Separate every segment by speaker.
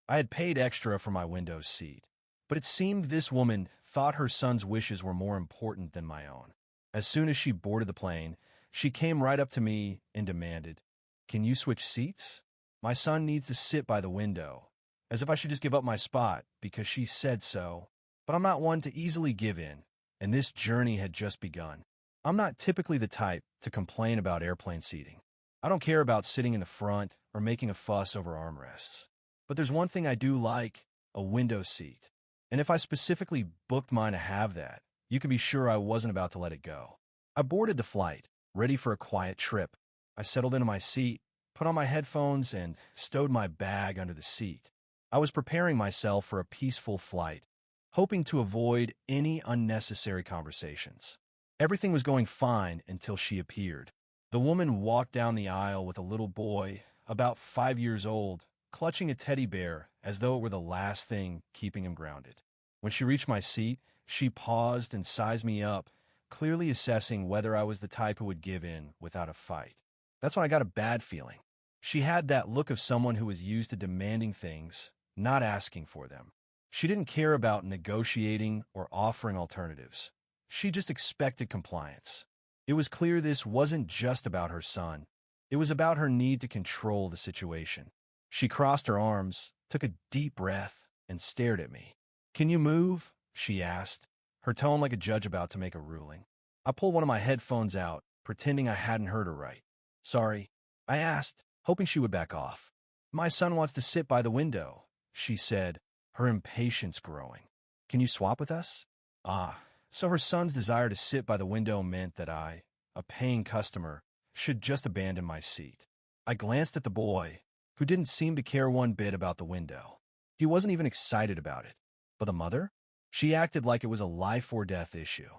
Speaker 1: I had paid extra for my window seat, but it seemed this woman thought her son's wishes were more important than my own. As soon as she boarded the plane, she came right up to me and demanded, "Can you switch seats? My son needs to sit by the window," as if I should just give up my spot because she said so. But I'm not one to easily give in, and this journey had just begun. I'm not typically the type to complain about airplane seating. I don't care about sitting in the front or making a fuss over armrests. But there's one thing I do like, a window seat. And if I specifically booked mine to have that, you can be sure I wasn't about to let it go. I boarded the flight, ready for a quiet trip. I settled into my seat, put on my headphones, and stowed my bag under the seat. I was preparing myself for a peaceful flight, hoping to avoid any unnecessary conversations. Everything was going fine until she appeared. The woman walked down the aisle with a little boy, about 5 years old, clutching a teddy bear as though it were the last thing keeping him grounded. When she reached my seat, she paused and sized me up, clearly assessing whether I was the type who would give in without a fight. That's when I got a bad feeling. She had that look of someone who was used to demanding things, not asking for them. She didn't care about negotiating or offering alternatives. She just expected compliance. It was clear this wasn't just about her son. It was about her need to control the situation. She crossed her arms, took a deep breath, and stared at me. "Can you move?" she asked, her tone like a judge about to make a ruling. I pulled one of my headphones out, pretending I hadn't heard her right. "Sorry," I asked, hoping she would back off. "My son wants to sit by the window," she said, her impatience growing. "Can you swap with us?" So her son's desire to sit by the window meant that I, a paying customer, should just abandon my seat. I glanced at the boy, who didn't seem to care one bit about the window. He wasn't even excited about it. But the mother? She acted like it was a life-or-death issue.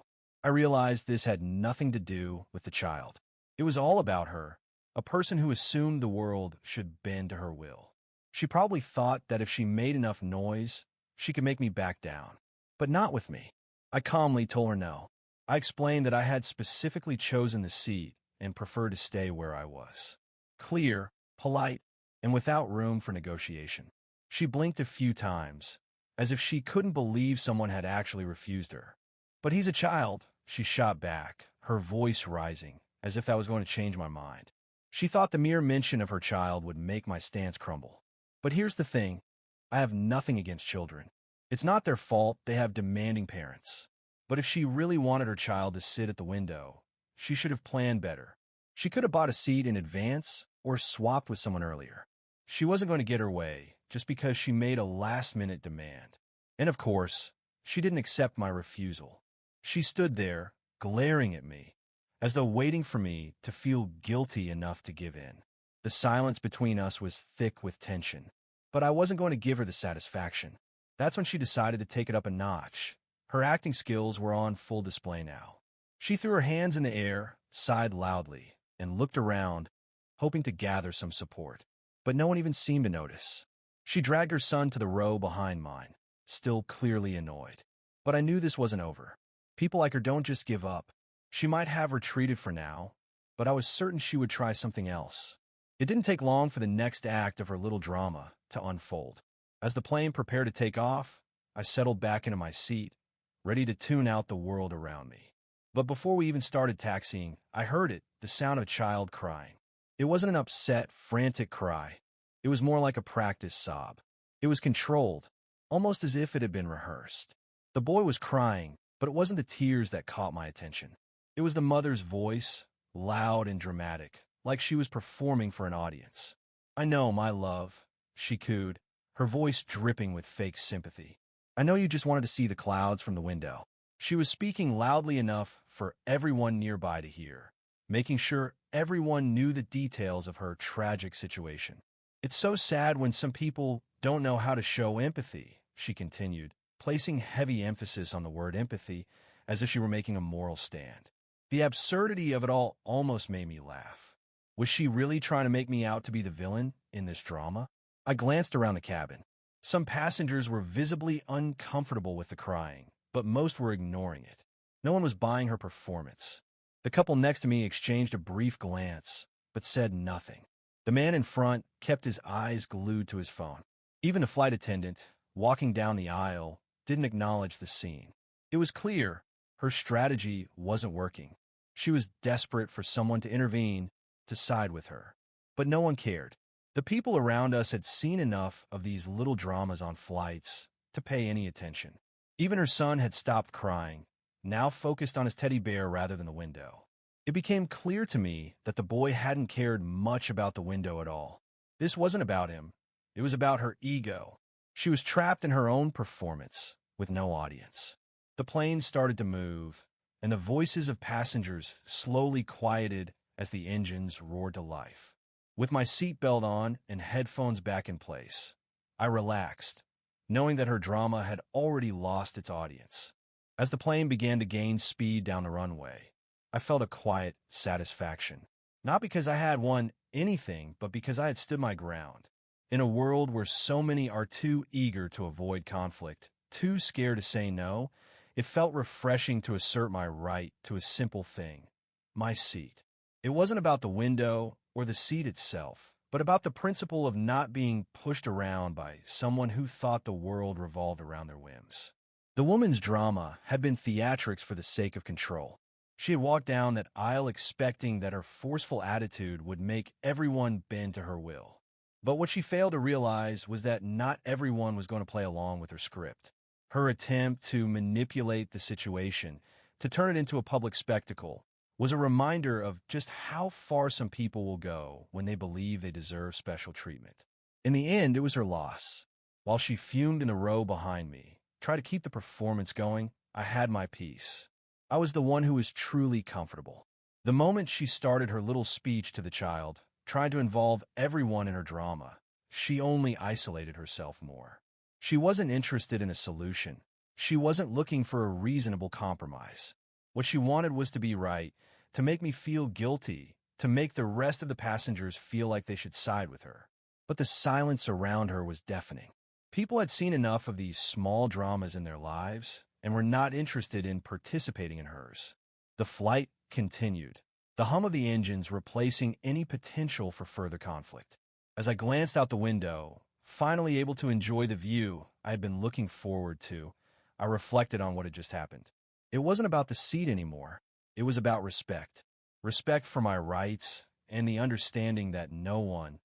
Speaker 1: I realized this had nothing to do with the child. It was all about her, a person who assumed the world should bend to her will. She probably thought that if she made enough noise, she could make me back down. But not with me. I calmly told her no. I explained that I had specifically chosen the seat and preferred to stay where I was. Clear, polite, and without room for negotiation. She blinked a few times, as if she couldn't believe someone had actually refused her. "But he's a child," she shot back, her voice rising, as if that was going to change my mind. She thought the mere mention of her child would make my stance crumble. But here's the thing. I have nothing against children. It's not their fault they have demanding parents. But if she really wanted her child to sit at the window, she should have planned better. She could have bought a seat in advance or swapped with someone earlier. She wasn't going to get her way just because she made a last-minute demand. And of course, she didn't accept my refusal. She stood there, glaring at me, as though waiting for me to feel guilty enough to give in. The silence between us was thick with tension, but I wasn't going to give her the satisfaction. That's when she decided to take it up a notch. Her acting skills were on full display now. She threw her hands in the air, sighed loudly, and looked around, hoping to gather some support. But no one even seemed to notice. She dragged her son to the row behind mine, still clearly annoyed. But I knew this wasn't over. People like her don't just give up. She might have retreated for now, but I was certain she would try something else. It didn't take long for the next act of her little drama to unfold. As the plane prepared to take off, I settled back into my seat, ready to tune out the world around me. But before we even started taxiing, I heard it, the sound of a child crying. It wasn't an upset, frantic cry. It was more like a practice sob. It was controlled, almost as if it had been rehearsed. The boy was crying, but it wasn't the tears that caught my attention. It was the mother's voice, loud and dramatic, like she was performing for an audience. "I know, my love," she cooed, her voice dripping with fake sympathy. "I know you just wanted to see the clouds from the window." She was speaking loudly enough for everyone nearby to hear, making sure everyone knew the details of her tragic situation. "It's so sad when some people don't know how to show empathy," she continued, placing heavy emphasis on the word empathy as if she were making a moral stand. The absurdity of it all almost made me laugh. Was she really trying to make me out to be the villain in this drama? I glanced around the cabin. Some passengers were visibly uncomfortable with the crying, but most were ignoring it. No one was buying her performance. The couple next to me exchanged a brief glance, but said nothing. The man in front kept his eyes glued to his phone. Even the flight attendant, walking down the aisle, didn't acknowledge the scene. It was clear her strategy wasn't working. She was desperate for someone to intervene, to side with her. But no one cared. The people around us had seen enough of these little dramas on flights to pay any attention. Even her son had stopped crying, now focused on his teddy bear rather than the window. It became clear to me that the boy hadn't cared much about the window at all. This wasn't about him. It was about her ego. She was trapped in her own performance, with no audience. The plane started to move, and the voices of passengers slowly quieted as the engines roared to life. With my seatbelt on and headphones back in place, I relaxed, knowing that her drama had already lost its audience. As the plane began to gain speed down the runway, I felt a quiet satisfaction. Not because I had won anything, but because I had stood my ground. In a world where so many are too eager to avoid conflict, too scared to say no, it felt refreshing to assert my right to a simple thing: my seat. It wasn't about the window or the seat itself, but about the principle of not being pushed around by someone who thought the world revolved around their whims. The woman's drama had been theatrics for the sake of control. She had walked down that aisle expecting that her forceful attitude would make everyone bend to her will. But what she failed to realize was that not everyone was going to play along with her script. Her attempt to manipulate the situation, to turn it into a public spectacle, was a reminder of just how far some people will go when they believe they deserve special treatment. In the end, it was her loss. While she fumed in the row behind me, tried to keep the performance going, I had my peace. I was the one who was truly comfortable. The moment she started her little speech to the child, trying to involve everyone in her drama, she only isolated herself more. She wasn't interested in a solution. She wasn't looking for a reasonable compromise. What she wanted was to be right, to make me feel guilty, to make the rest of the passengers feel like they should side with her. But the silence around her was deafening. People had seen enough of these small dramas in their lives and were not interested in participating in hers. The flight continued, the hum of the engines replacing any potential for further conflict. As I glanced out the window, finally able to enjoy the view I had been looking forward to, I reflected on what had just happened. It wasn't about the seat anymore. It was about respect. Respect for my rights and the understanding that no one,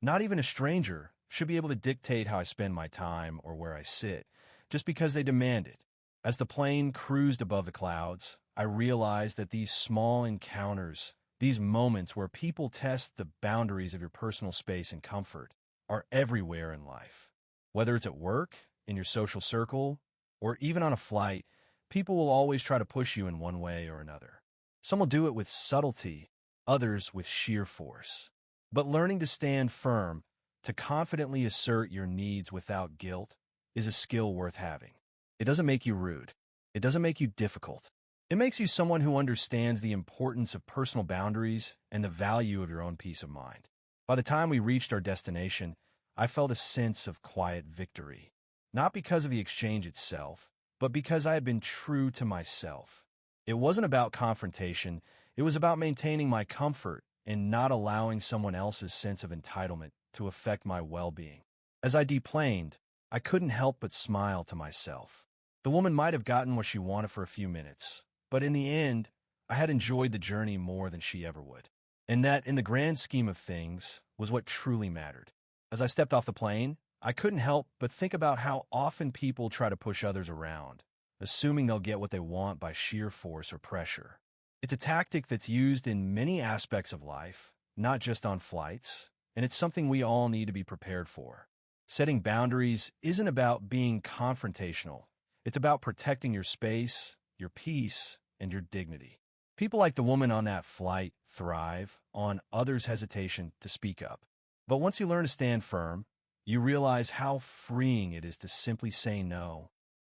Speaker 1: not even a stranger, should be able to dictate how I spend my time or where I sit, just because they demand it. As the plane cruised above the clouds, I realized that these small encounters, these moments where people test the boundaries of your personal space and comfort, are everywhere in life. Whether it's at work, in your social circle, or even on a flight, people will always try to push you in one way or another. Some will do it with subtlety, others with sheer force. But learning to stand firm, to confidently assert your needs without guilt, is a skill worth having. It doesn't make you rude. It doesn't make you difficult. It makes you someone who understands the importance of personal boundaries and the value of your own peace of mind. By the time we reached our destination, I felt a sense of quiet victory. Not because of the exchange itself, but because I had been true to myself. It wasn't about confrontation. It was about maintaining my comfort and not allowing someone else's sense of entitlement to affect my well-being. As I deplaned, I couldn't help but smile to myself. The woman might have gotten what she wanted for a few minutes, but in the end, I had enjoyed the journey more than she ever would. And that, in the grand scheme of things, was what truly mattered. As I stepped off the plane, I couldn't help but think about how often people try to push others around, assuming they'll get what they want by sheer force or pressure. It's a tactic that's used in many aspects of life, not just on flights, and it's something we all need to be prepared for. Setting boundaries isn't about being confrontational. It's about protecting your space, your peace, and your dignity. People like the woman on that flight thrive on others' hesitation to speak up. But once you learn to stand firm, you realize how freeing it is to simply say no,